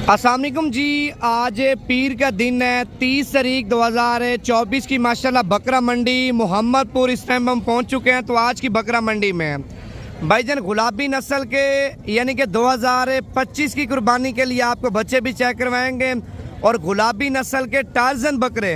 अस्सलाम वालेकुम जी। आज पीर का दिन है 30 तारीख 2024 की। माशाल्लाह बकरा मंडी मोहम्मदपुर इस टाइम हम पहुंच चुके हैं। तो आज की बकरा मंडी में भाईजान गुलाबी नस्ल के यानी कि 2025 की कुर्बानी के लिए आपको बच्चे भी चेक करवाएंगे। और गुलाबी नस्ल के टार्जन बकरे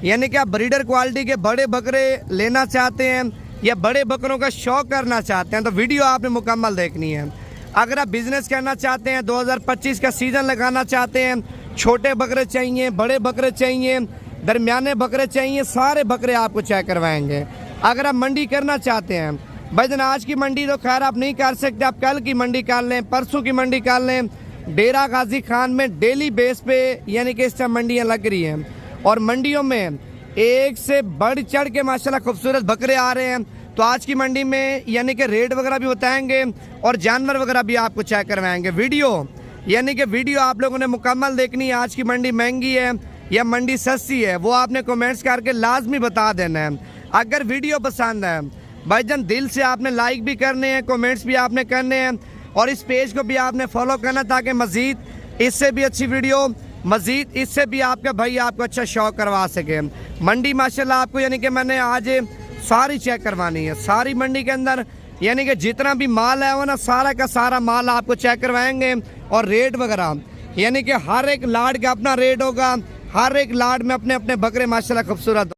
यानी कि आप ब्रीडर क्वालिटी के बड़े बकरे लेना चाहते हैं या बड़े बकरों का शौक करना चाहते हैं तो वीडियो आपने मुकम्मल देखनी है। अगर आप बिज़नेस करना चाहते हैं, 2025 का सीज़न लगाना चाहते हैं, छोटे बकरे चाहिए, बड़े बकरे चाहिए, दरमियाने बकरे चाहिए, सारे बकरे आपको चेक करवाएंगे। अगर आप मंडी करना चाहते हैं भाईजान, आज की मंडी तो खैर आप नहीं कर सकते, आप कल की मंडी कर लें, परसों की मंडी कर लें। डेरा गाजी खान में डेली बेस पे यानी कि इस टाइम मंडियाँ लग रही हैं और मंडियों में एक से बढ़ चढ़ के माशाल्लाह खूबसूरत बकरे आ रहे हैं। तो आज की मंडी में यानी कि रेट वगैरह भी बताएंगे और जानवर वगैरह भी आपको चेक करवाएंगे। वीडियो यानी कि वीडियो आप लोगों ने मुकम्मल देखनी है। आज की मंडी महंगी है या मंडी सस्ती है वो आपने कमेंट्स करके लाजमी बता देना है। अगर वीडियो पसंद है भाईजान दिल से आपने लाइक भी करने हैं, कमेंट्स भी आपने करने हैं और इस पेज को भी आपने फॉलो करना ताकि मज़ीद इससे भी अच्छी वीडियो, मज़ीद इससे भी आपका भाई आपको अच्छा शौक करवा सके। मंडी माशाल्लाह आपको यानी कि मैंने आज सारी चेक करवानी है। सारी मंडी के अंदर यानी कि जितना भी माल है वो ना सारा का सारा माल आपको चेक करवाएंगे और रेट वगैरह यानी कि हर एक लाड का अपना रेट होगा। हर एक लाड में अपने अपने बकरे माशाल्लाह खूबसूरत।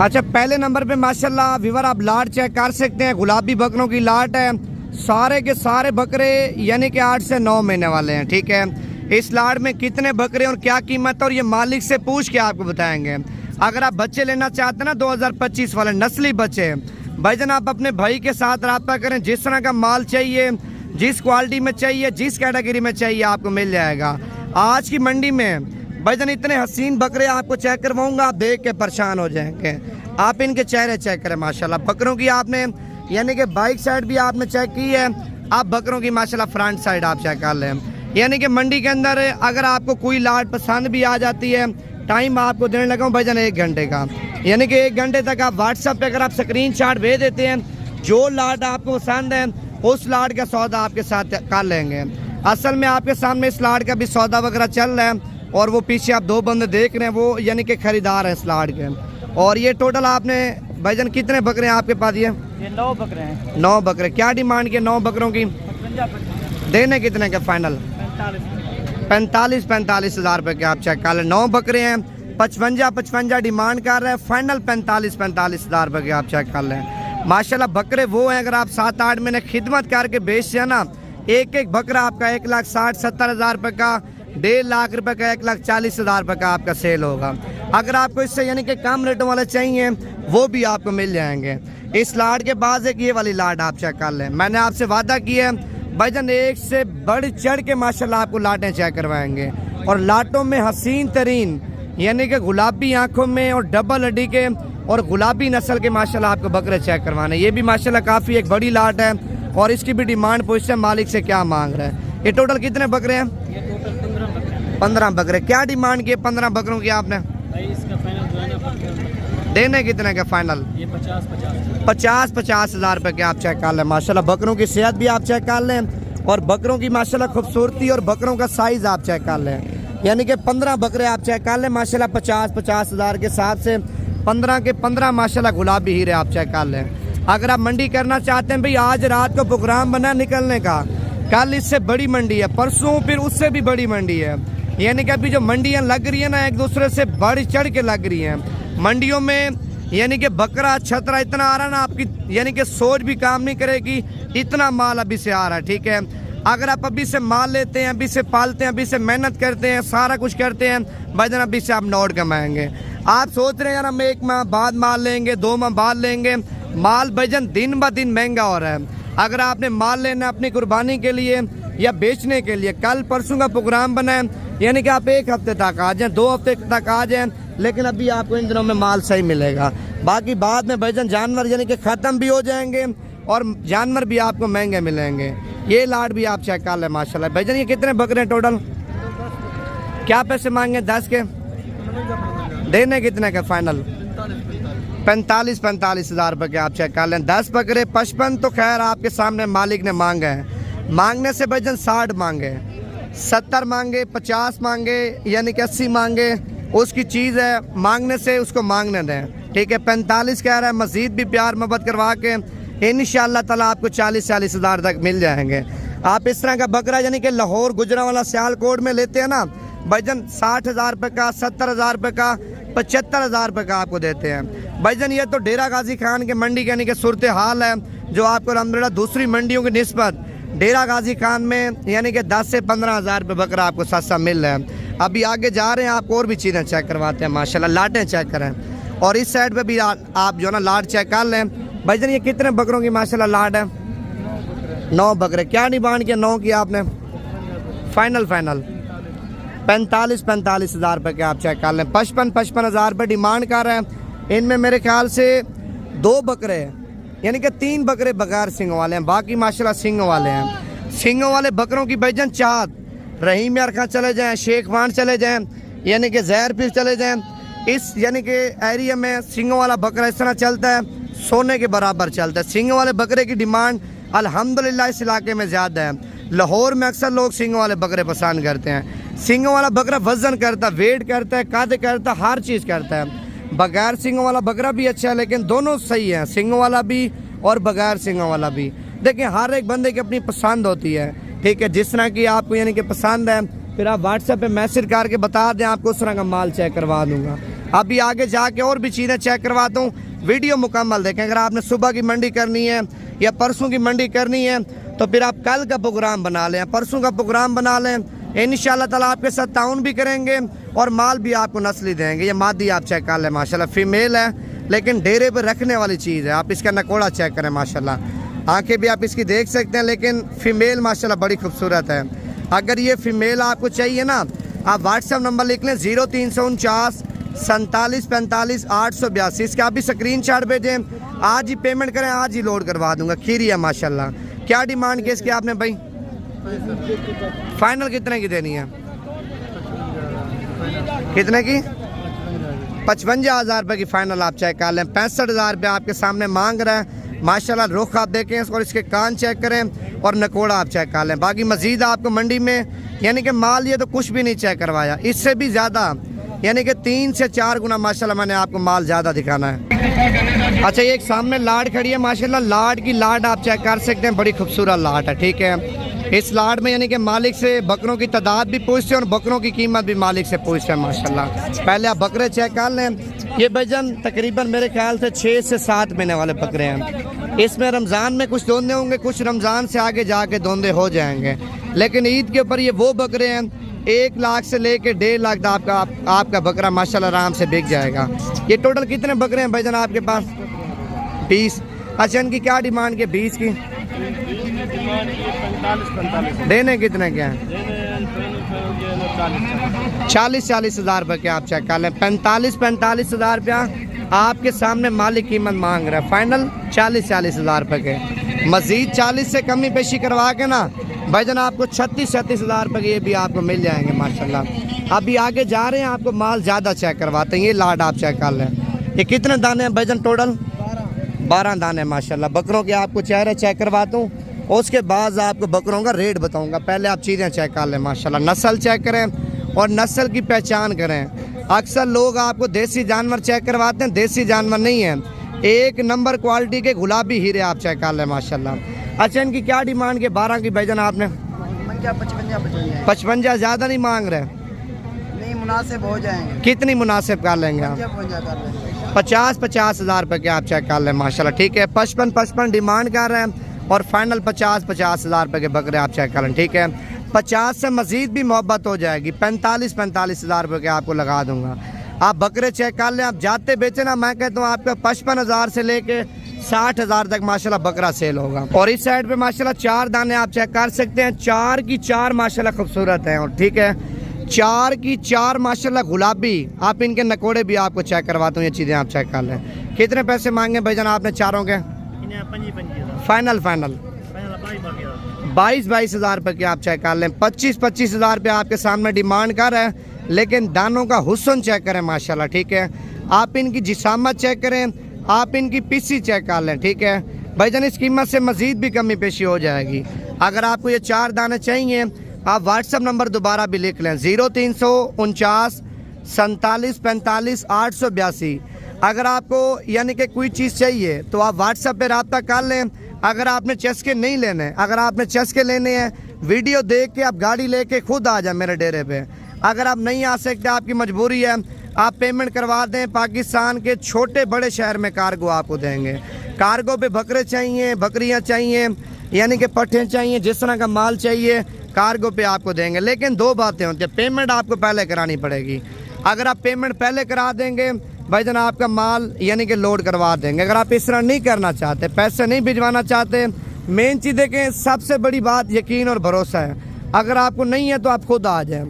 अच्छा, पहले नंबर पे माशाल्लाह व्यूअर आप लाड चेक कर सकते हैं। गुलाबी बकरों की लाट है, सारे के सारे बकरे यानी कि 8 से 9 महीने वाले हैं। ठीक है, इस लाड में कितने बकरे और क्या कीमत और ये मालिक से पूछ के आपको बताएंगे। अगर आप बच्चे लेना चाहते हैं ना 2025 वाले नस्ली बच्चे भाईजान, आप अपने भाई के साथ रब्ता करें। जिस तरह का माल चाहिए, जिस क्वालिटी में चाहिए, जिस कैटेगरी में चाहिए आपको मिल जाएगा। आज की मंडी में भाईजान इतने हसीन बकरे आपको चेक करवाऊंगा, आप देख के परेशान हो जाएंगे। आप इनके चेहरे चेक करें माशाल्लाह। बकरों की आपने यानी कि बाइक साइड भी आपने चेक की है, आप बकरों की माशाल्लाह फ्रंट साइड आप चेक कर लें। यानी कि मंडी के अंदर अगर आपको कोई लाट पसंद भी आ जाती है, टाइम आपको देने लगा हूँ भाईजान 1 घंटे का, यानी कि 1 घंटे तक आप व्हाट्सएप पे अगर आप स्क्रीनशॉट भेज देते हैं, जो लाट आपको पसंद है उस लाट का सौदा आपके साथ कर लेंगे। असल में आपके सामने इस लाट का भी सौदा वगैरह चल रहा है और वो पीछे आप 2 बंदे देख रहे हैं, वो यानी कि खरीदार है इस लाट के। और ये टोटल आपने भाईजान कितने बकरे हैं आपके पास? ये 9 बकरे हैं। 9 बकरे। क्या डिमांड की 9 बकरों की? 55 देने कितने के फाइनल? 45 हज़ार रुपये के आप चेक कर लें। 9 बकरे हैं, 55 डिमांड कर रहे हैं, फाइनल 45 हज़ार रुपये के आप चेक कर लें। माशाल्लाह बकरे वो हैं अगर आप 7-8 महीने खिदमत करके बेचते हैं ना, एक एक बकरा आपका 1,60,70 हज़ार रुपये का, 1.5 लाख रुपये का, 1,40,000 रुपये का आपका सेल होगा। अगर आपको इससे यानी कि कम रेटों वाले चाहिए वो भी आपको मिल जाएंगे। इस लाट के बाद एक ये वाली लाट आप चेक कर लें। मैंने आपसे वादा किया है भाईजान एक से बढ़ चढ़ के माशाल्लाह आपको लाटें चेक करवाएंगे और लाटों में हसीन तरीन यानी कि गुलाबी आंखों में और डबल हड्डी के और गुलाबी नस्ल के माशाल्लाह आपको बकरे चेक करवाने। ये भी माशाल्लाह काफ़ी एक बड़ी लाट है और इसकी भी डिमांड पूछते हैं मालिक से क्या मांग रहा है। ये टोटल कितने बकरे हैं? ये टोटल 15 बकरे। 15 बकरे। क्या डिमांड की 15 बकरों की आपने? भाई इसका फाइनल जो है ना, देने कितने के फाइनल? ये 50 हज़ार रुपये के आप चेक कर लें। माशाल्लाह बकरों की सेहत भी आप चेक कर लें और बकरों की माशाल्लाह खूबसूरती और बकरों का साइज आप चेक कर लें। यानी कि 15 बकरे आप चेक कर लें माशाल्लाह 50 हज़ार के साथ से 15 के 15 माशाल्लाह गुलाबी हीरे आप चेक कर लें। अगर आप मंडी करना चाहते हैं भाई, आज रात को प्रोग्राम बना निकलने का, कल इससे बड़ी मंडी है, परसों फिर उससे भी बड़ी मंडी है। यानी कि अभी जो मंडियाँ लग रही है ना एक दूसरे से बढ़ चढ़ के लग रही हैं। मंडियों में यानी कि बकरा छतरा इतना आ रहा है ना, आपकी यानी कि सोच भी काम नहीं करेगी, इतना माल अभी से आ रहा है। ठीक है, अगर आप अभी से माल लेते हैं, अभी से पालते हैं, अभी से मेहनत करते हैं, सारा कुछ करते हैं भाईजान, अभी से आप नोट कमाएंगे। आप सोच रहे हैं यार हम 1 माह बाद माल लेंगे, 2 माह बाद लेंगे, माल भाईजान दिन ब दिन महंगा हो रहा है। अगर आपने माल लेना अपनी कुर्बानी के लिए या बेचने के लिए, कल परसों का प्रोग्राम बनाए यानी कि आप 1 हफ्ते तक आ जाएँ, 2 हफ्ते तक आ जाएँ, लेकिन अभी आपको इन दिनों में माल सही मिलेगा। बाकी बाद में भाईजान जानवर यानी कि ख़त्म भी हो जाएंगे और जानवर भी आपको महंगे मिलेंगे। ये लाट भी आप चेक कर लें माशाल्लाह। भाईजान ये कितने बकरे हैं टोटल? क्या पैसे मांगे? 10 के। देने कितने के फाइनल? 45 हज़ार रुपये के आप चेक कर लें। 10 बकरे 55 तो खैर आपके सामने मालिक ने मांगे हैं, मांगने से भाईजान 60 मांगे, 70 मांगे, 50 मांगे, यानी कि 80 मांगे, उसकी चीज़ है, मांगने से उसको मांगने दें। ठीक है, 45 कह रहा है, मज़ीद भी प्यार मोहब्बत करवा के इंशाअल्लाह ताला आपको 40-40 हज़ार तक मिल जाएंगे। आप इस तरह का बकरा यानी कि लाहौर, गुजरांवाला, सियालकोट में लेते हैं ना भाईजान, 60,000 रुपये का, 70,000 रुपये का, 75,000 रुपये का आपको देते हैं भाईजान। ये तो डेरा गाजी खान के मंडी के यानी कि सूरत हाल है, जो आपको अल्हम्दुलिल्लाह दूसरी मंडियों की निस्बत डेरा गाजी खान में यानी कि 10 से 15,000 रुपये बकरा आपको सस्ता मिल रहा है। अभी आगे जा रहे हैं, आपको और भी चीज़ें चेक करवाते हैं माशाल्लाह। लाटें चेक करें और इस साइड पे भी आप जो ना लाट चेक कर लें भाईजान। ये कितने बकरों की माशाल्लाह लाट है? 9 बकरे। क्या डिमांड किया 9 की आपने? फाइनल 45 हज़ार रुपये के आप चेक कर लें। 55 हज़ार रुपये डिमांड कर रहे हैं। इनमें मेरे ख्याल से 2 बकरे हैं, यानी कि 3 बकरे बगैर सिंगों वाले हैं, बाकी माशाल्लाह सिंगों वाले हैं। सिंगों वाले बकरों की भाईजान चाहत, रहीम यार खां चले जाएं, शेख वान चले जाएं, यानी कि जहर पीर चले जाएं, इस यानी कि एरिया में सिंगों वाला बकरा इस तरह चलता है, सोने के बराबर चलता है। सिंगों वाले बकरे की डिमांड अल्हम्दुलिल्लाह इस इलाके में ज़्यादा है। लाहौर में अक्सर लोग सिंगों वाले बकरे पसंद करते हैं। सिंगों वाला बकरा वजन करता है, वेट करता है, कद करता है, हर चीज़ करता है। बगैर सिंगों वाला बकरा भी अच्छा है, लेकिन दोनों सही है, सिंगों वाला भी और बगैर सिंगों वाला भी। देखिए हर एक बंदे की अपनी पसंद होती है। ठीक है, जिस तरह की आपको यानी कि पसंद है, फिर आप व्हाट्सएप पे मैसेज करके बता दें, आपको उस तरह का माल चेक करवा दूंगा। अभी आगे जाके और भी चीज़ें चेक करवाता हूँ, वीडियो मुकम्मल देखें। अगर आपने सुबह की मंडी करनी है या परसों की मंडी करनी है तो फिर आप कल का प्रोग्राम बना लें, परसों का प्रोग्राम बना लें। इंशाअल्लाह ताला आपके साथ ताउन भी करेंगे और माल भी आपको नस्ली देंगे। ये मादी आप चेक कर लें माशाल्लाह, फीमेल है लेकिन डेरे पर रखने वाली चीज़ है। आप इसका नकोड़ा चेक करें माशाल्लाह, आंखें भी आप इसकी देख सकते हैं, लेकिन फ़ीमेल माशाल्लाह बड़ी खूबसूरत है। अगर ये फ़ीमेल आपको चाहिए ना, आप व्हाट्सएप नंबर लिख लें 0349 47 45 882। इसका आप भी स्क्रीन शॉट भेजें, आज ही पेमेंट करें, आज ही लोड करवा दूंगा। खीरी है माशाल्लाह। क्या डिमांड की इसकी आपने भाई? फाइनल कितने की देनी है? कितने की? 55,000 रुपये की फाइनल आप चेक कर लें। 65,000 रुपये आपके सामने मांग रहे हैं माशाल्लाह। रुख आप देखें और इसके कान चेक करें और नकोड़ा आप चेक कर लें। बाकी मजीद आपको मंडी में यानी कि माल ये तो कुछ भी नहीं चेक करवाया, इससे भी ज़्यादा यानी कि 3 से 4 गुना माशाल्लाह मैंने आपको माल ज़्यादा दिखाना है। अच्छा, ये एक सामने लाट खड़ी है माशाल्लाह। लाट की लाट आप चेक कर सकते हैं, बड़ी खूबसूरत लाट है। ठीक है, इस लाट में यानी कि मालिक से बकरों की तादाद भी पूछते हैं और बकरों की कीमत भी मालिक से पूछते हैं माशाल्लाह। पहले आप बकरे चेक कर लें। ये भजन तकरीबन मेरे ख्याल से 6 से 7 महीने वाले बकरे हैं। इसमें रमज़ान में कुछ दोंदे होंगे, कुछ रमज़ान से आगे जाके दोंदे हो जाएंगे, लेकिन ईद के ऊपर ये वो बकरे हैं 1 लाख से लेके 1.5 लाख तक आपका बकरा माशाल्लाह आराम से बिक जाएगा। ये टोटल कितने बकरे हैं भाईजान आपके पास? 20। अच्छा, इनकी क्या डिमांड की? 20 की देने कितने के हैं? 40 हज़ार रुपये के आप चेक कर लें। 45 हज़ार रुपया आपके सामने मालिक कीमत मांग रहा है। फाइनल 40 हज़ार रुपये के। मज़ीद 40 से कमी पेशी करवा के ना भाईजान आपको 36 हज़ार रुपये के ये भी आपको मिल जाएंगे माशाल्लाह। अभी आगे जा रहे हैं, आपको माल ज़्यादा चेक करवाते हैं। ये लाड आप चेक कर लें। ये कितने दाने हैं भाईजान टोटल? 12 दाने माशाल्लाह। बकरों के आपको चेहरे चेक करवाता हूँ, उसके बाद आपको बकरों का रेट बताऊँगा। पहले आप चीज़ें चेक कर लें माशाल्लाह। नस्ल चेक करें और नस्ल की पहचान करें। अक्सर लोग आपको देसी जानवर चेक करवाते हैं, देसी जानवर नहीं है, 1 नंबर क्वालिटी के गुलाबी हीरे आप चेक कर लें माशाल्लाह। अच्छा, इनकी क्या डिमांड के? 12 की भाईजान आपने? 55 ज़्यादा नहीं मांग रहे? नहीं, मुनासिब हो जाएंगे। कितनी मुनासिब कर लेंगे आप? 50 हज़ार रुपये के आप चेक कर लें माशाल्लाह। ठीक है, 55 डिमांड कर रहे हैं और फाइनल 50 हज़ार रुपये के बकरे आप चेक कर लें। ठीक है, 50 से मज़ीद भी मोहब्बत हो जाएगी। 45 हज़ार रुपये के आपको लगा दूंगा। आप बकरे चेक कर लें, आप जाते बेचे ना, मैं कहता हूँ आपका 55 हज़ार से लेके 60 हज़ार तक माशाल्लाह बकरा सेल होगा। और इस साइड पे माशाल्लाह 4 दाने आप चेक कर सकते हैं। 4 की 4 माशाल्लाह खूबसूरत हैं। और ठीक है, 4 की 4 माशाल्लाह गुलाबी। आप इनके नकोड़े भी आपको चेक करवाता हूँ, ये चीज़ें आप चेक कर लें। कितने पैसे मांगे भाईजान आपने चारों के? फाइनल 22 हज़ार रुपये के आप चेक कर लें। 25 हज़ार रुपये आपके सामने डिमांड कर रहे हैं, लेकिन दानों का हुस्न चेक करें माशाल्लाह। ठीक है, आप इनकी जिसामत चेक करें, आप इनकी पीसी चेक कर लें। ठीक है भाईजान, इस कीमत से मज़ीद भी कमी पेशी हो जाएगी। अगर आपको ये 4 दाने चाहिए, आप व्हाट्सअप नंबर दोबारा भी लिख लें 0349 47 45 882। अगर आपको यानी कि कोई चीज़ चाहिए तो आप व्हाट्सएप पे रब्ता कर लें। अगर आपने चस्के नहीं लेने, अगर आपने चस्के लेने हैं, वीडियो देख के आप गाड़ी लेके खुद आ जाए मेरे डेरे पे। अगर आप नहीं आ सकते, आपकी मजबूरी है, आप पेमेंट करवा दें। पाकिस्तान के छोटे बड़े शहर में कार्गो आपको देंगे। कार्गो पे बकरे चाहिए, बकरियां चाहिए, यानी कि पट्ठे चाहिए, जिस तरह का माल चाहिए कार्गो पे आपको देंगे। लेकिन दो बातें होती हैं, पेमेंट आपको पहले करानी पड़ेगी। अगर आप पेमेंट पहले करा देंगे भाईजान, आपका माल यानी कि लोड करवा देंगे। अगर आप इस तरह नहीं करना चाहते, पैसे नहीं भिजवाना चाहते, मेन चीज़ देखें, सबसे बड़ी बात यकीन और भरोसा है। अगर आपको नहीं है तो आप खुद आ जाएं।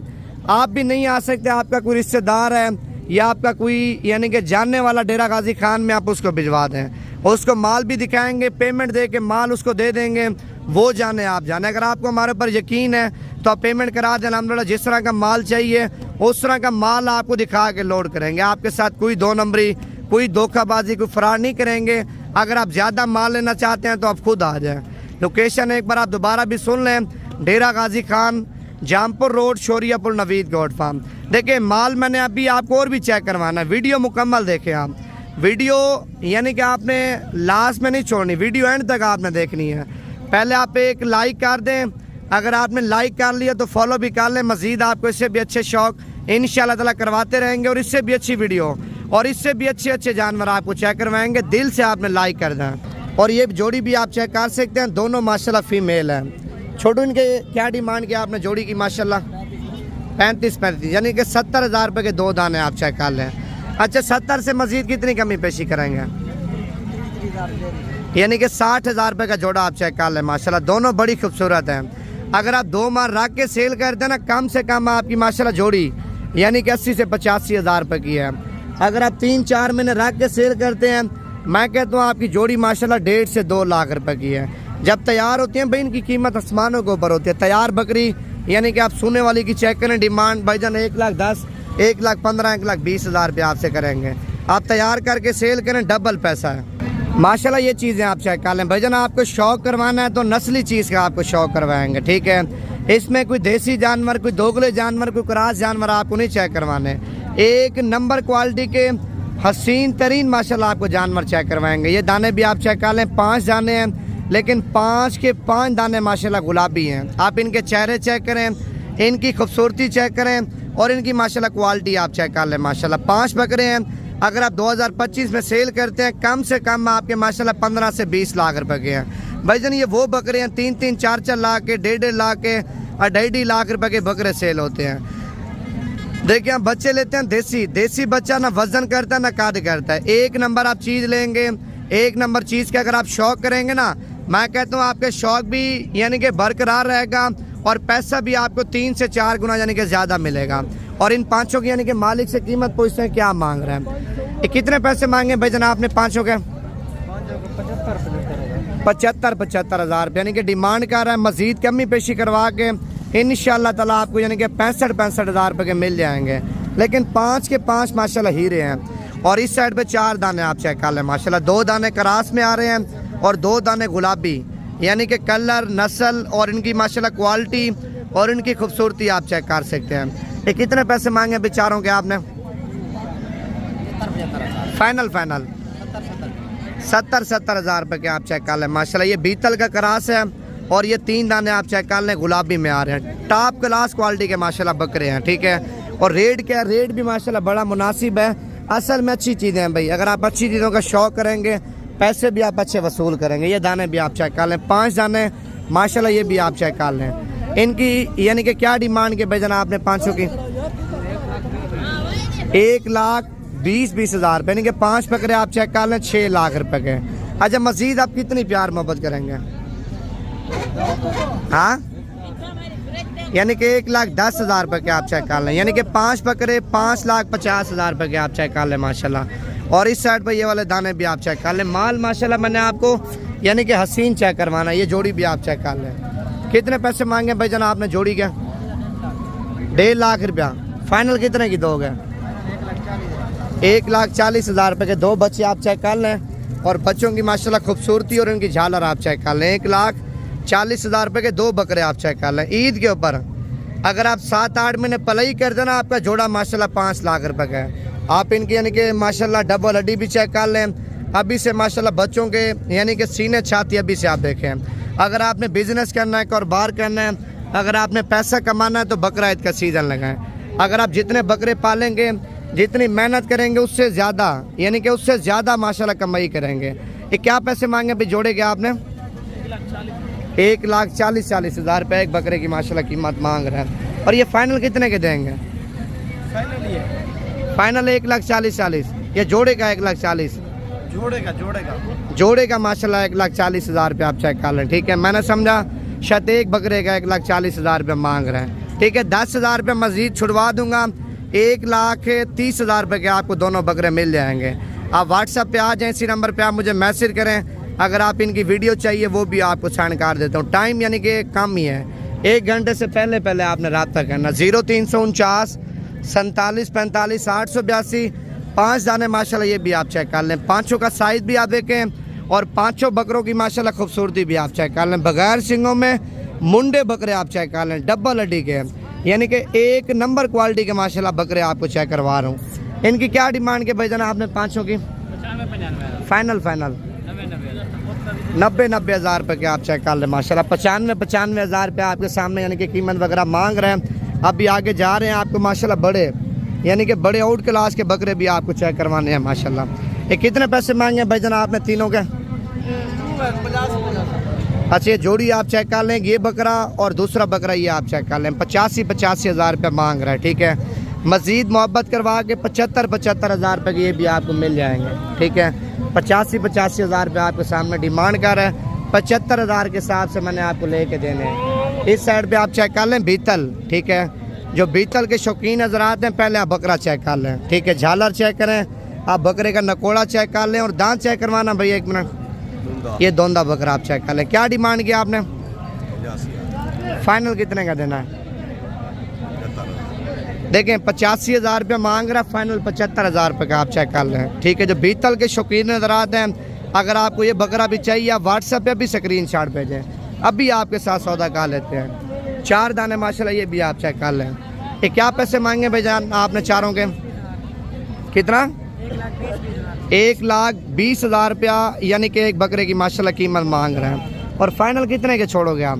आप भी नहीं आ सकते, आपका कोई रिश्तेदार है या आपका कोई यानी कि जानने वाला डेरा गाजी खान में, आप उसको भिजवा दें। उसको माल भी दिखाएंगे, पेमेंट दे के माल उसको दे देंगे, वो जाने आप जाने। अगर आपको हमारे ऊपर यकीन है तो आप पेमेंट करा दें। अल्हम्दुलिल्लाह जिस तरह का माल चाहिए उस तरह का माल आपको दिखा के लोड करेंगे। आपके साथ कोई दो नंबरी, कोई धोखाबाजी, कोई फरार नहीं करेंगे। अगर आप ज़्यादा माल लेना चाहते हैं तो आप खुद आ जाएं। लोकेशन एक बार आप दोबारा भी सुन लें, डेरा गाजी खान, जामपुर रोड, शोरियापुर, नवीद गोड फार्म। देखिए माल मैंने अभी आपको और भी चेक करवाना है, वीडियो मुकम्मल देखें आप। वीडियो यानी कि आपने लास्ट में नहीं छोड़नी, वीडियो एंड तक आपने देखनी है। पहले आप एक लाइक कर दें, अगर आपने लाइक कर लिया तो फॉलो भी कर लें। मज़ीद आपको इससे भी अच्छे शौक इंशाअल्लाह ताला करवाते रहेंगे और इससे भी अच्छी वीडियो और इससे भी अच्छे अच्छे जानवर आपको चेक करवाएंगे। दिल से आपने लाइक कर दें। और ये जोड़ी भी आप चेक कर सकते हैं, दोनों माशाल्लाह फीमेल हैं। छोटू इनके क्या डिमांड किया आपने जोड़ी की? माशाल्लाह 35 यानी कि 70,000 रुपये के दो दाने आप चेक कर लें। अच्छा 70 से मज़ीद कितनी कमी पेशी करेंगे? यानी कि 60,000 रुपये का जोड़ा आप चेक कर लें। माशाल्लाह दोनों बड़ी खूबसूरत हैं। अगर आप 2 माह रख के सेल करते हैं ना, कम से कम आपकी माशाल्लाह जोड़ी यानी कि 80 से 85,000 रुपये की है। अगर आप 3-4 महीने रख के सेल करते हैं, मैं कहता हूँ आपकी जोड़ी माशाल्लाह 1.5 से 2 लाख रुपए की है। जब तैयार होती हैं भाई, इनकी कीमत आसमानों के ऊपर होती है। तैयार बकरी यानी कि आप सुनने वाली की चेक करें, डिमांड भाईजान 1,10,000, 1,15,000, 1,20,000 रुपये आपसे करेंगे। आप तैयार करके सेल करें, डबल पैसा है माशाल्लाह। ये चीज़ें आप चेक कर लें। भाईजान आपको शौक करवाना है तो नस्ली चीज़ का आपको शौक करवाएंगे, ठीक है। इसमें कोई देसी जानवर, कोई दोगले जानवर, कोई क्रॉस जानवर आपको नहीं चेक करवाने। एक नंबर क्वालिटी के हसीन तरीन माशाल्लाह आपको जानवर चेक करवाएंगे। ये दाने भी आप चेक कर लें, 5 दाने हैं, लेकिन 5 के 5 दाने माशाल्लाह गुलाबी हैं। आप इनके चेहरे चेक करें, इनकी खूबसूरती चेक करें और इनकी माशाल्लाह क्वालिटी आप चेक कर लें। माशाल्लाह 5 बकरे हैं। अगर आप 2025 में सेल करते हैं, कम से कम आपके माशाल्लाह 15 से 20 लाख रुपए के हैं। भाईजान ये वो बकरे हैं 3-3, 4-4 लाख के, 1.5 लाख के और 2.5 लाख रुपए के बकरे सेल होते हैं। देखिए हम बच्चे लेते हैं देसी बच्चा, ना वजन करता है ना कद करता है। एक नंबर आप चीज़ लेंगे, एक नंबर चीज़ का अगर आप शौक करेंगे ना, मैं कहता हूँ आपके शौक भी यानी कि बरकरार रहेगा और पैसा भी आपको 3 से 4 गुना यानी कि ज़्यादा मिलेगा। और इन 5 की यानी कि मालिक से कीमत पूछते हैं क्या मांग रहे हैं, ये कितने पैसे मांगे भाई जनाब आपने? 5 के 75,000 रुपये यानी कि डिमांड कर रहा है। मज़ीद कमी पेशी करवा के इंशाअल्लाह ताला आपको यानी कि 65,000 रुपये के मिल जाएंगे। लेकिन 5 के 5 माशाल्लाह हीरे हैं। और इस साइड पे 4 दाने आप चेक कर लें माशाल्लाह, 2 दाने क्रास में आ रहे हैं और 2 दाने गुलाबी, यानी कि कलर, नस्ल और इनकी माशाल्लाह क्वालिटी और इनकी खूबसूरती आप चेक कर सकते हैं। ये कितने पैसे मांगे बेचारों के आपने? फाइनल 70,000 रुपये के आप चेक कर लें माशाल्लाह। ये बीतल का क्रास है और ये 3 दाने आप चेक कर लें गुलाबी में आ रहे हैं। टॉप क्लास क्वालिटी के माशाल्लाह बकरे हैं, ठीक है। और रेट क्या है? रेट भी माशाल्लाह बड़ा मुनासिब है। असल में अच्छी चीज़ें हैं भाई, अगर आप अच्छी चीज़ों का शौक करेंगे, पैसे भी आप अच्छे वसूल करेंगे। ये दाने भी आप चेक कर लें, 5 दाने माशाल्लाह, ये भी आप चेक कर लें। इनकी यानी कि क्या डिमांड के भाई जनाब आपने 500 की? 1,20,000 रुपये यानी कि 5 बकरे आप चेक कर लें, 6 लाख रुपए के। अच्छा मज़ीद आप कितनी प्यार मोहब्बत करेंगे? हाँ यानी कि 1,10,000 रुपये के आप चेक कर लें, यानी कि 5 बकरे 5,50,000 रुपये के आप चेक कर लें माशाल्लाह। और इस साइड पर ये वाले दाने भी आप चेक कर लें। माल माशाल्लाह मैंने आपको यानी कि हसीन चेक करवाना, ये जोड़ी भी आप चेक कर लें। कितने पैसे मांगे भाई जान आपने जोड़ी के? 1.5 लाख रुपया। फाइनल कितने की दोगे? 1,40,000 रुपये के 2 बच्चे आप चेक कर लें और बच्चों की माशाल्लाह खूबसूरती और उनकी झालर आप चेक कर लें। 1,40,000 रुपये के 2 बकरे आप चेक कर लें। ईद के ऊपर अगर आप 7-8 महीने पलाई कर देना आपका जोड़ा माशाल्लाह 5 लाख रुपए का है। आप इनकी यानी कि माशाल्लाह डबल हड्डी भी चेक कर लें, अभी से माशाल्लाह बच्चों के यानी कि सीने छाती अभी से आप देखें। अगर आपने बिजनेस करना है, कारोबार करना है, अगर आपने पैसा कमाना है तो बकरा ईद का सीज़न लगाएं। अगर आप जितने बकरे पालेंगे, जितनी मेहनत करेंगे उससे ज़्यादा यानी कि उससे ज़्यादा माशाल्लाह कमाई करेंगे। ये क्या पैसे मांगे अभी जोड़े के आपने? 1,40,000 रुपये एक बकरे की माशाल्लाह कीमत मांग रहे हैं। और ये फाइनल कितने के देंगे? फाइनल 1,40,000। ये जोड़े का 1,40,000 जोड़े का माशाल्लाह 1,40,000 रुपये आप चेक कर लें। ठीक है, मैंने समझा शायद एक बकरे का 1,40,000 रुपये मांग रहे हैं। ठीक है, 10,000 रुपये मज़ीद छुड़वा दूंगा, 1,30,000 रुपये के आपको दोनों बकरे मिल जाएंगे। आप व्हाट्सएप पे आ जाएं, इसी नंबर पे आप मुझे मैसेज करें। अगर आप इनकी वीडियो चाहिए वो भी आपको सेंड कर देता हूँ। टाइम यानी कि कम ही है, 1 घंटे से पहले आपने रब्ता करना। 0349 47 45 882 5 दाने माशाल्लाह ये भी आप चेक कर लें। पाँचों का साइज़ भी आप देखें और पाँचों बकरों की माशाल्लाह खूबसूरती भी आप चेक कर लें। बगैर सिंगों में मुंडे बकरे आप चेक कर लें, डबल हड्डी के, यानी कि 1 नंबर क्वालिटी के माशाल्लाह बकरे आपको चेक करवा रहा हूँ। इनकी क्या डिमांड के भाई आपने पाँचों की? फाइनल 90,000 रुपये के आप चेक कर लें माशाल्लाह। 95,000 रुपये आपके सामने यानी कि कीमत वगैरह मांग रहे हैं। अभी आगे जा रहे हैं आपको माशाल्लाह बड़े यानी कि बड़े आउट क्लास के बकरे भी आपको चेक करवाने हैं माशाल्लाह। ये कितने पैसे मांगे भाई आपने तीनों के? 50। अच्छा, ये जोड़ी आप चेक कर लें, ये बकरा और दूसरा बकरा ये आप चेक कर लें। 85,000 रुपये मांग रहा है। ठीक है, मज़ीद मोहब्बत करवा के 75,000 रुपये के ये भी आपको मिल जाएंगे। ठीक है, 85,000 रुपये आपके सामने डिमांड कर रहा है। 75,000 के हिसाब से मैंने आपको लेके देने हैं। इस साइड पे आप चेक कर लें बीतल। ठीक है, जो बीतल के शौकीन नजर आते हैं पहले आप बकरा चेक कर लें। ठीक है, झालर चेक करें, आप बकरे का नकोड़ा चेक कर लें और दांत चेक करवाना भैया 1 मिनट। ये दोंदा बकरा आप चेक कर लें। क्या डिमांड किया आपने? फाइनल कितने का देना है? देखें 85,000 रुपये मांग रहा है, फाइनल 75,000 रुपये का आप चेक कर लें। ठीक है, जो बीतल के शौकीन नजर आते हैं, अगर आपको ये बकरा भी चाहिए आप व्हाट्सएप पे भी स्क्रीनशॉट भेजें, अभी आपके साथ सौदा कर लेते हैं। 4 दाने माशाल्लाह ये भी आप चेक कर लें। ये क्या पैसे मांगे भाईजान आपने चारों के? कितना? 1,20,000 रुपया यानी कि एक बकरे की माशाल्लाह कीमत मांग रहे हैं। और फाइनल कितने के छोड़ोगे आप?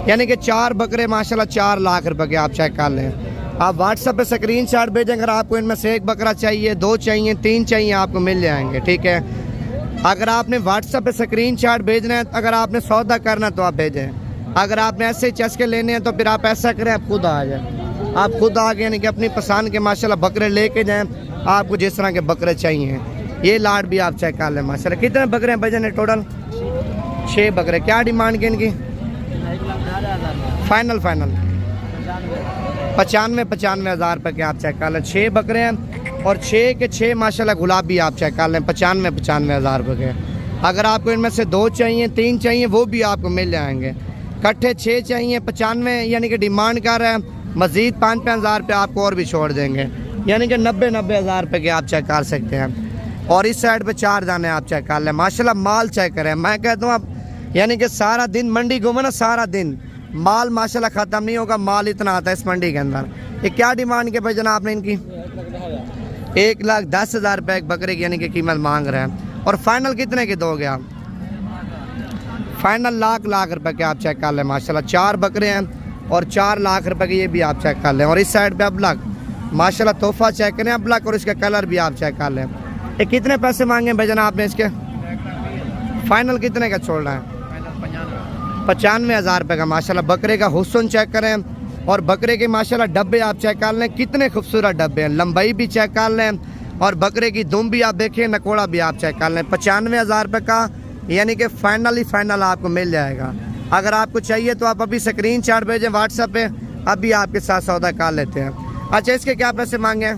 यानी कि 4 बकरे माशाल्लाह 4 लाख रुपए के आप चेक कर लें। आप व्हाट्सएप पे स्क्रीनशॉट भेजें, अगर आपको इनमें से 1 बकरा चाहिए, 2 चाहिए, 3 चाहिए, आपको मिल जाएंगे। ठीक है, अगर आपने व्हाट्सएप पे स्क्रीनशॉट भेजना है, अगर आपने सौदा करना तो आप भेजें। अगर आपने ऐसे चस्के लेने हैं तो फिर आप ऐसा करें, आप खुद आ जाए, आप खुद आ गए यानी कि अपनी पसंद के माशाल्लाह बकरे लेके जाएं, आपको जिस तरह के बकरे चाहिए। ये लाट भी आप चेक कर लें माशाल्लाह। कितने बकरे हैं भजन टोटल? 6 बकरे। क्या डिमांड की इनकी? फाइनल 95,000 रुपये के आप चेक कर लें। 6 बकरे हैं और 6 के 6 माशाल्लाह गुलाबी आप चेक कर लें। 95,000 रुपये के। अगर आपको इनमें से 2 चाहिए, 3 चाहिए, वो भी आपको मिल जाएंगे। इकट्ठे 6 चाहिए, 95 यानी कि डिमांड कर रहे हैं। मज़ीद 5,000 रुपये आपको और भी छोड़ देंगे, यानी कि 90,000 रुपये के आप चेक कर सकते हैं। और इस साइड पे 4 दाने आप चेक कर लें माशाल्लाह। माल चेक करें, मैं कहता हूँ आप यानी कि सारा दिन मंडी घूमे ना, सारा दिन माल माशाल्लाह ख़त्म नहीं होगा। माल इतना आता है इस मंडी के अंदर। ये क्या डिमांड के भाई जनाब आपने इनकी? 1,10,000 रुपये एक बकरे की यानी कि कीमत मांग रहे हैं। और फाइनल कितने के दोगे आप? फाइनल लाख रुपए के आप चेक कर लें माशाल्लाह। 4 बकरे हैं और 4 लाख रुपए के ये भी आप चेक कर लें। और इस साइड पे अबलक माशाल्लाह तोहफा चेक करें, अबलक, और इसका कलर भी आप चेक कर लें। ये कितने पैसे मांगे भाई जनाब आपने इसके? फाइनल कितने का छोड़ रहा है? 95,000 रुपये का माशाल्लाह। बकरे का हुस्न चेक करें और बकरे के माशाल्लाह डब्बे आप चेक कर लें, कितने खूबसूरत डब्बे हैं। लंबाई भी चेक कर लें और बकरे की दुम भी आप देखें, नकोड़ा भी आप चेक कर लें। 95,000 रुपये का यानी कि फाइनल आपको मिल जाएगा। अगर आपको चाहिए तो आप अभी स्क्रीनशॉट भेजें व्हाट्सएप पे, अभी आपके साथ सौदा कर लेते हैं। अच्छा, इसके क्या पैसे मांगे हैं?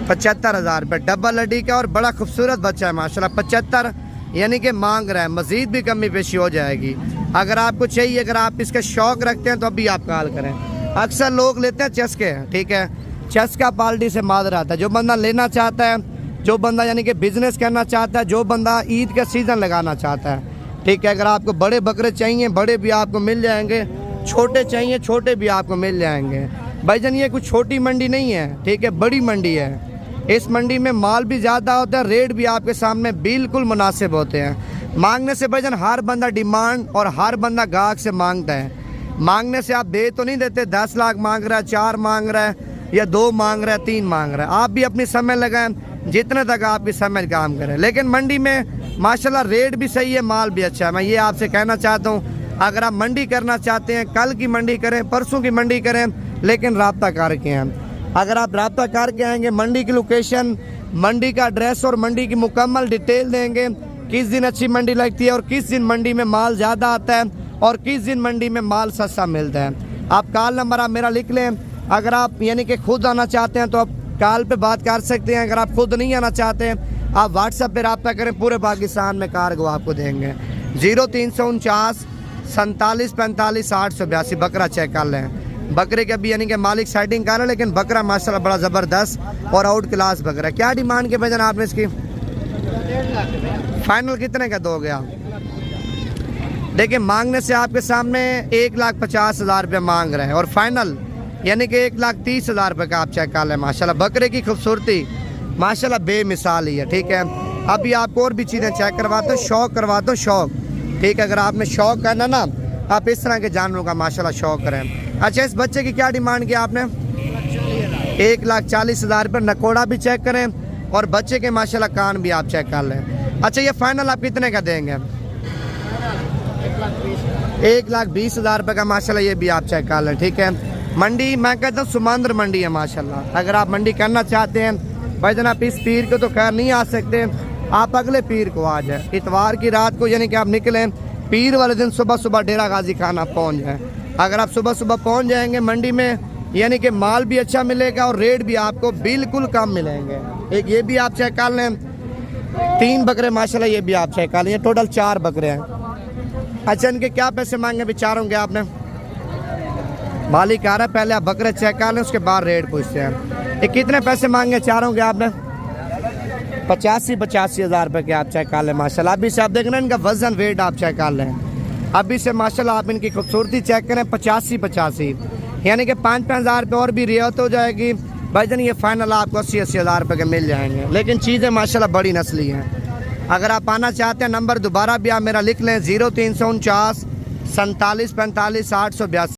75,000 रुपये। डबल हड्डी का और बड़ा खूबसूरत बच्चा है माशाल्लाह। 75 यानी कि मांग रहा है, मज़ीद भी कमी पेशी हो जाएगी। अगर आपको चाहिए, अगर आप इसका शौक़ रखते हैं तो अभी आप कॉल करें। अक्सर लोग लेते हैं चस्के, ठीक है, चस्का पार्टी से मादर आता है। जो बंदा लेना चाहता है, जो बंदा यानी कि बिज़नेस करना चाहता है, जो बंदा ईद का सीज़न लगाना चाहता है, ठीक है, अगर आपको बड़े बकरे चाहिए, बड़े भी आपको मिल जाएंगे। छोटे चाहिए छोटे भी आपको मिल जाएंगे। भाईजान ये कुछ छोटी मंडी नहीं है, ठीक है, बड़ी मंडी है। इस मंडी में माल भी ज़्यादा होता है, रेट भी आपके सामने बिल्कुल मुनासिब होते हैं। मांगने से भाईजान हर बंदा डिमांड और हर बंदा गाहक से मांगता है। मांगने से आप दे तो नहीं देते, 10 लाख मांग रहा है, 4 मांग रहा है या 2 मांग रहा है, 3 मांग रहा है। आप भी अपनी समय लगाएं जितने तक आपकी समझ काम करें। लेकिन मंडी में माशाल्लाह रेट भी सही है, माल भी अच्छा है। मैं ये आपसे कहना चाहता हूँ, अगर आप मंडी करना चाहते हैं, कल की मंडी करें, परसों की मंडी करें, लेकिन रब्ता करके आएँ। अगर आप रब्ता करके आएंगे, मंडी की लोकेशन, मंडी का एड्रेस और मंडी की मुकम्मल डिटेल देंगे, किस दिन अच्छी मंडी लगती है और किस दिन मंडी में माल ज़्यादा आता है और किस दिन मंडी में माल सस्ता मिलता है। आप कॉल नंबर आप मेरा लिख लें। अगर आप यानी कि खुद आना चाहते हैं तो आप कॉल पे बात कर सकते हैं। अगर आप खुद नहीं आना चाहते हैं, आप व्हाट्सएप पे रब्ता करें, पूरे पाकिस्तान में कार्गो आपको देंगे। 0349 47 45 882 बकरा चेक कर लें। बकरे के अभी यानी कि मालिक सेटिंग कर रहे हैं, लेकिन बकरा माशाल्लाह बड़ा ज़बरदस्त और आउट क्लास बकरा। क्या डिमांड के वजन आपने इसकी? फाइनल कितने का दोगे आप? देखिए मांगने से आपके सामने 1,50,000 रुपये मांग रहे हैं और फाइनल यानी कि 1,30,000 रुपये का आप चेक कर लें। माशाल्लाह बकरे की खूबसूरती माशाल्लाह बेमिसाल ही है, ठीक है। अभी आपको और भी चीज़ें चेक करवाते हो, शौक करवाते हो, शौक, ठीक है। अगर आपने शौक करना ना, आप इस तरह के जानवरों का माशाल्लाह शौक करें। अच्छा, इस बच्चे की क्या डिमांड किया आपने? 1,40,000 रुपये। नकोड़ा भी चेक करें और बच्चे के माशाल्लाह कान भी आप चेक कर लें। अच्छा, ये फाइनल आप कितने का देंगे? 1,20,000 रुपये का माशाल्लाह ये भी आप चेक कर लें, ठीक है। मंडी मैं कहता हूँ सुमंद्र मंडी है माशाल्लाह। अगर आप मंडी करना चाहते हैं भाईजान, आप इस पीर को तो खैर नहीं आ सकते, आप अगले पीर को आ जाए। इतवार की रात को यानी कि आप निकलें, पीर वाले दिन सुबह सुबह डेरा गाजी खान आप पहुँच जाएँ। अगर आप सुबह सुबह पहुँच जाएंगे मंडी में, यानी कि माल भी अच्छा मिलेगा और रेट भी आपको बिल्कुल कम मिलेंगे। एक ये भी आप चेक कर लें, 3 बकरे माशाल्लाह ये भी आप चेक कर लें, टोटल 4 बकरे हैं। अच्छा, इनके क्या पैसे मांगे बेचारों के आपने? मालिक आ रहा है, पहले आप बकरे चेक कर लें, उसके बाद रेट पूछते हैं। ये कितने पैसे मांगे चारों के आपने? 85,000 रुपये के आप चेक कर लें माशाल्लाह। अभी से आप देख रहे हैं इनका वजन वेट आप चेक कर लें। अभी से माशाल्लाह आप इनकी खूबसूरती चेक करें। 85 यानी कि 5-5 हज़ार रुपये और भी रियायत हो जाएगी भाईजान। ये फाइनल आपको 80 हज़ार रुपये के मिल जाएंगे। लेकिन चीज़ें माशाल्लाह बड़ी नस्ली हैं। अगर आप आना चाहते हैं, नंबर दोबारा भी आप मेरा लिख लें, 0349 47 45 882।